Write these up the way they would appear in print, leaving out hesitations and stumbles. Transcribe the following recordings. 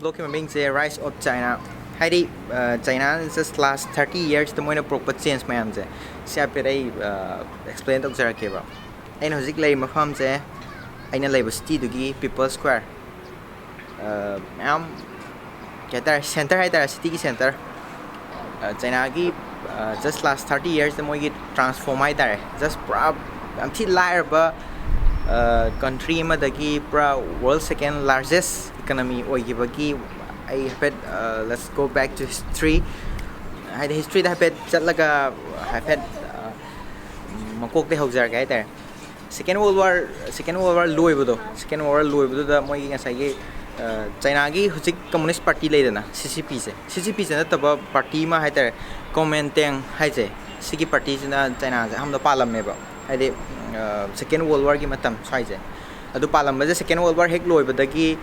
block in the rise of China. Heidi China in just last 30 years the moina proper change my amze. See I explain to Zara Keba. I know Ziglay Mafamze. I know labor city to give people square. Get there center right there city center. China give just last 30 years the more get transform my there. Just prob I'm still liar but country madagi world second largest economy or gibagi I bet let's go back to history. I history that bet chatlaga I bet makok de haujar guy there. Second World War Louisville. Second World War Louisville the moi ngasai China gi hujik communist party leidana CCP se na taba party ma haiter Kuomintang haije sigi party na China se hamda palam meba haide Second World War gi matam swaije adu palam ba Second World War hek loi badagi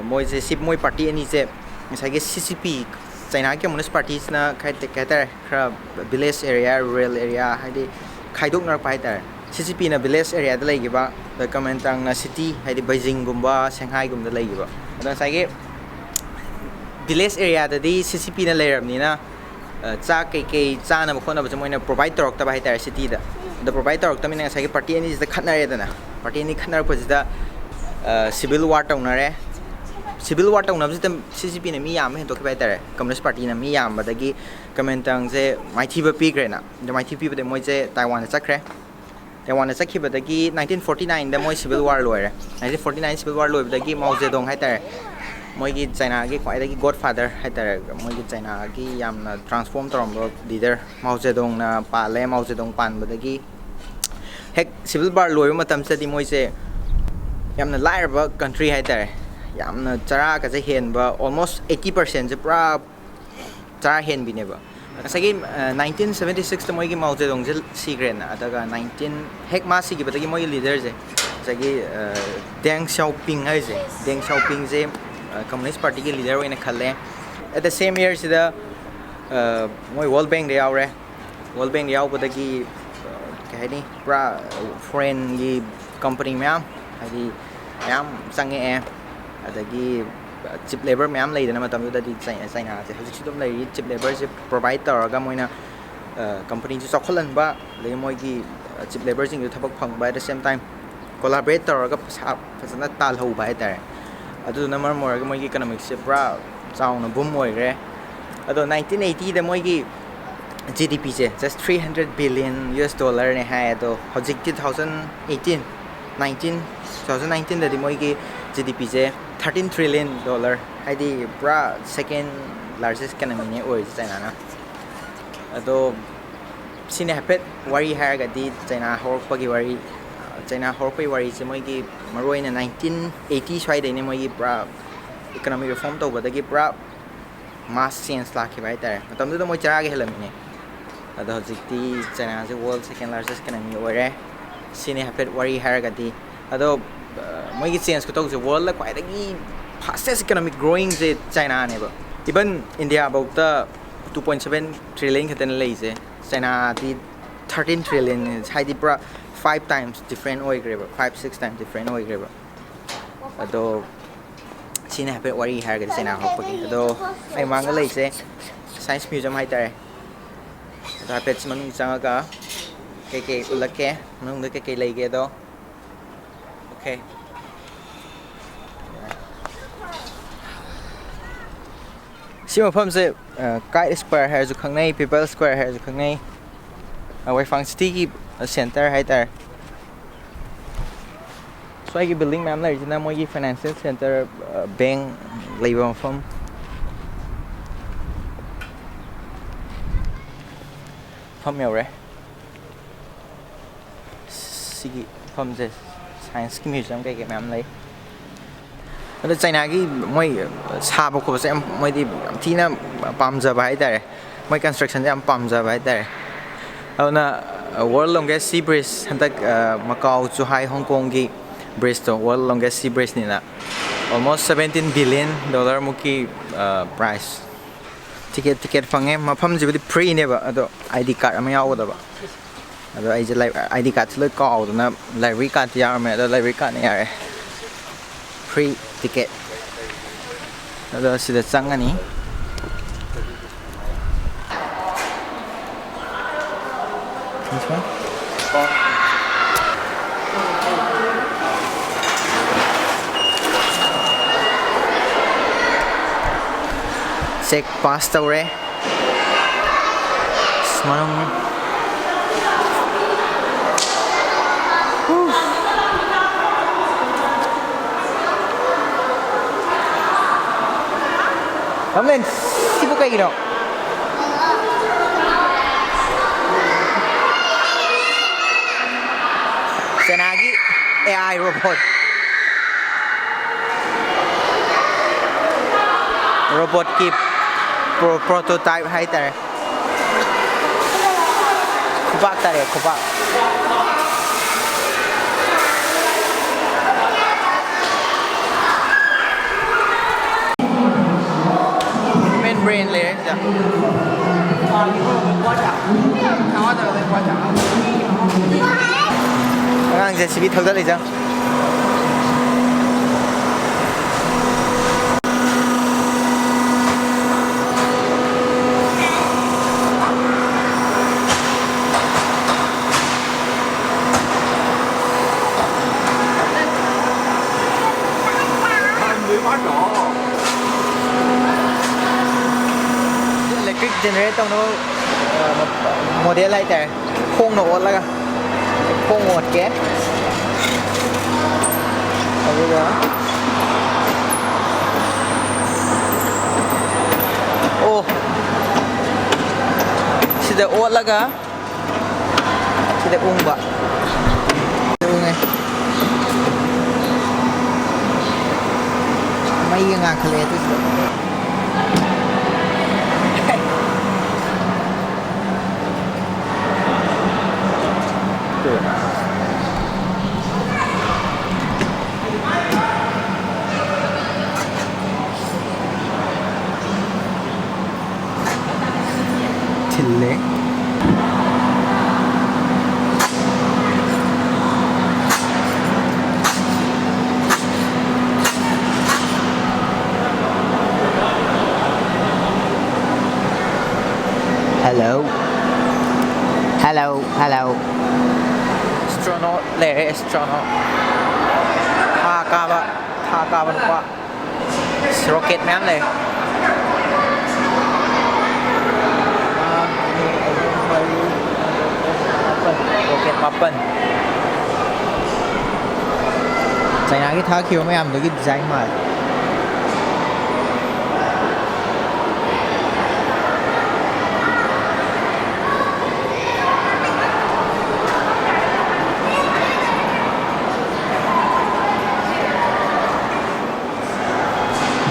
moi je sip moi party ani je ngasai gi CCP China gi communist parties na khaiter khra village area rural area haide khaidok nar paiter CCP na village area da laigiba the Kuomintang na city haide Beijing gumba Shanghai gumda laigiba ada sai village area da di CCP na lairamni na cha kai cha na khona ba moina provide torok ta ba haiter city da the provide torok ta mina sai party ani da khatnare da na party ani khatnar pa civil war taunare civil war taunab jitam CCP na mi yam hen to kai haiter communist party na mi yam ba dagi Kuomintang je mighty ba pi gre na the mighty pi ba de moi je Taiwan chakre Taiwan na sakhi badagi 1949 da moi civil war loire 1949 civil war loire badagi Mao Zedong haiter moi gi China gi kwai dagi godfather haiter moi gi China gi yamna transform torom leader Mao Zedong na pale Mao Zedong pan badagi hek civil war loire matam chadi moi se yamna lair ba country haiter yamna chara ka je hen ba almost 80% je pra chara hen bineba Again, 1976 moi gi Mao Zedong je sigren adaga 19 hek ma sigi badagi moi leader je jagi Deng Xiaoping hai je Deng Xiaoping je communist party ki leader oina khalle at the same year sida moi World Bank de yaure World Bank yaw badagi kai ni pra foreign gi company myam hadi myam sange adagi chip labor myam leidana matam da di China je hojik sidom lei chip labor je provide taraga moina company ju chokholan ba le moi gi chip labor jing thabak phang ba at the same time collaborate taraga phasana tal ho ba tare adu na mar ga moi gi economics se pra chauna boom moi gre adu 1980 da moi gi GDP je just 300 billion US dollar ne ha ado hojik 2019 da di moi gi GDP je 13 trillion dollar haidi bra second largest economy ne oi China na ado sine hapet wari har ga di China horpa gi wari China horpa wari se moi gi maroi na 1980 swai de ne moi gi bra economic reform to badagi bra mass change la ki bai tar matam do moi chara ge helam ne ado jikti China je world second largest economy oi re sine hapet wari har ga di ado moi gi change ko to je world la kwai dagi fastest economic growing je China ne ba even India about the 2.7 trillion khaten lei je China di 13 trillion hai di pra 5 times different oi gre ba 5-6 times different oi gre ba ado sine hape wari har ga China hok pagi ado ai mang lei je science museum hai tare da pet manung changa ke ulake manung de ke lei ge do okay Sima pham se Kite Square hai ju khangnai People Square hai ju khangnai Wai Fang City ki center hai tar so ai ki building mam lai jina moi ki financial center bank leiba pham yaure sigi pham je science museum kai mam lai Ada China gi moi saba ko se moi di thina pamja ba hai tare moi construction jam pamja ba hai tare auna world longest sea bridge hantak Macau to Hai Hong Kong gi bridge to world longest sea bridge ni na almost 17 billion dollar muki price ticket fange mafam ji free ne ba ado ID card ama yaw da ba ado ai je ID card loi ko na library card ya me ado library card ne ya free ticket ꯑꯗꯣ ꯁꯤꯗ ꯆꯪꯉꯅꯤ check pass tꯧꯔꯦ manung Amen, sibuk kayak gini. Senagi AI robot. Robot keep prototype hai tare. Kubak tare, kubak. Main brain layer ja. Ang JCB thâu rất là chăng? Electric generator nó model lại tại khung nổ là khung một cái bây giờ ô sudah ot laga sudah umba này mấy cái ngang khale itu Chile. Hello. Hello, hello. Astronaut, there, astronaut. Tha ka ban kwa. Rocket man le. Rocket mapan. China cái tha khiêu mấy am được cái design mà.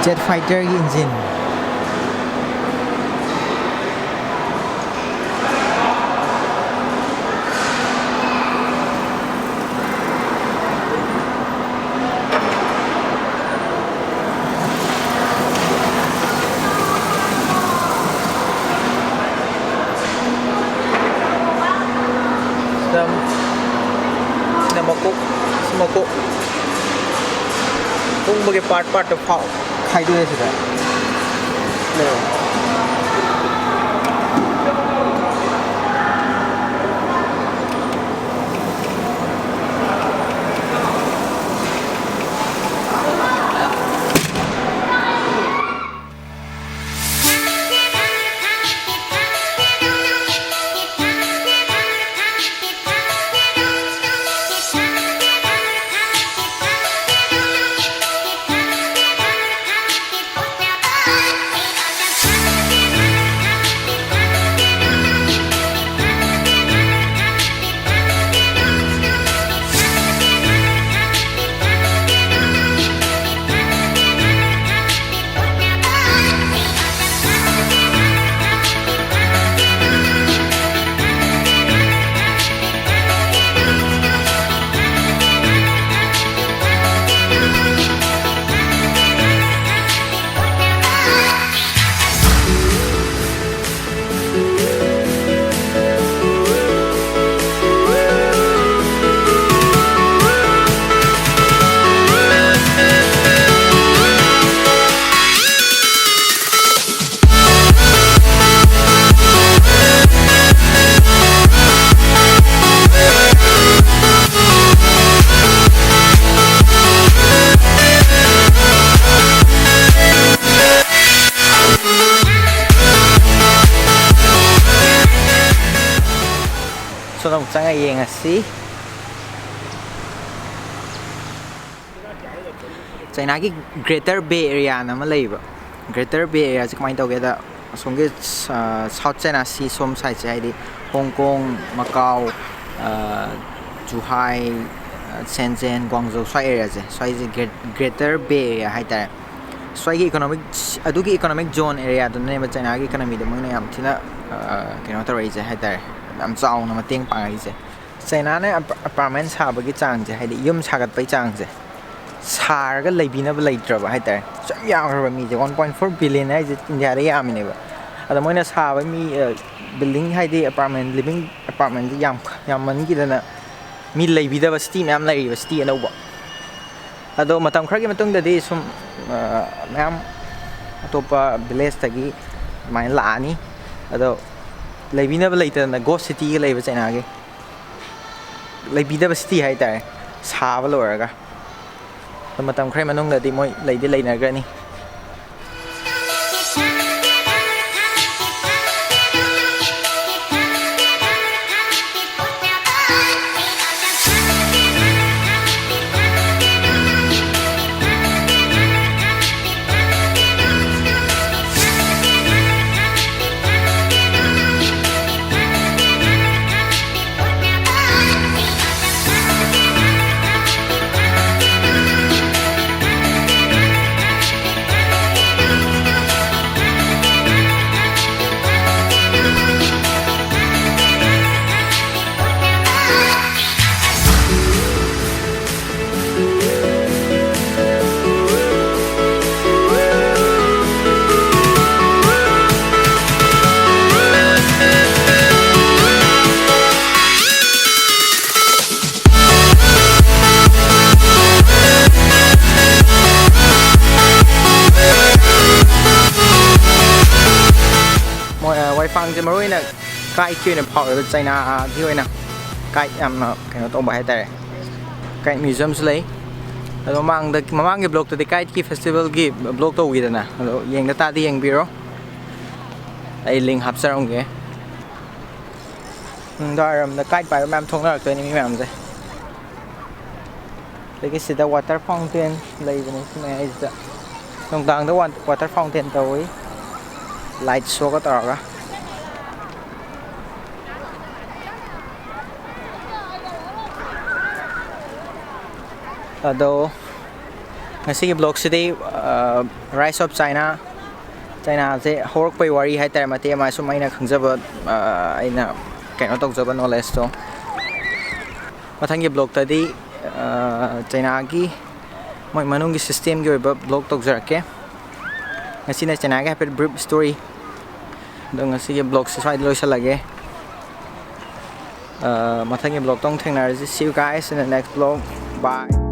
Jet fighter engine. Smoke. Kung bagi part of how khaiด้วยสุดเลย yengasi China ki Greater Bay Area nama laiba Greater Bay Area se kamai tawge da asomge South China Sea som side se haidi Hong Kong Macau Zhuhai Shenzhen Guangzhou swai area se swai Greater Bay Area haitare swai ki economic zone area do ne China ki economy de mone yam thina keno tarai se haitare yam chaw na mateng pangai se China ne apartment sa ba gi chang se haidi yum sagat pai chang se Sarga Labina Blade Hatter. So young me 1.4 billion in the area. At the moment, have me building high apartment, living apartment, young money than a me labida was steam, I'm like was tea and over. Although Matam Kragamatong the days from Mam Topa Belestagi, my Lani, although Labina later than the ghost city labors and again. Labida was tea high there, Savalorga. Matam kray manong na di mo lady lay na gani Phangจะมาด้วยนะใกล้คิวเนี่ยพอเลยใจน่าที่ด้วยนะใกล้ยำนะแค่เราต้องไปให้แต่ใกล้มิวเซียมส์เลยแล้วมาเก็บบล็อกตัวที่ใกล้ที่เฟสติวัลกี่บล็อกตัววิ่งนะแล้วยังได้ตาที่ยังบีโร่ไอ้ลิงฮับเซอร์องเก๋ได้เราใกล้ไปแม่ทงแล้วตัวนี้มีแม่ใช่แต่ก็สิ่งที่วอเตอร์ฟาวน์เทนเลยวันนี้ใช่ไหมไอ้จะตรงกลางตัววอเตอร์ฟาวน์เทนตัวไว้ไลท์โชว์ก็ต่อกันAlthough ngasi blog city rise of China se hork pai wari hai tar mate ma sum aina khangjaba aina kaino tokjaba knowledge to mathangi blog ta di China gi moi manung gi system gi oiba blog tokjarake ngasi na China ga brief story do ngasi gi blog sai loisalage mathangi blog tong thengnar see you guys in the next blog bye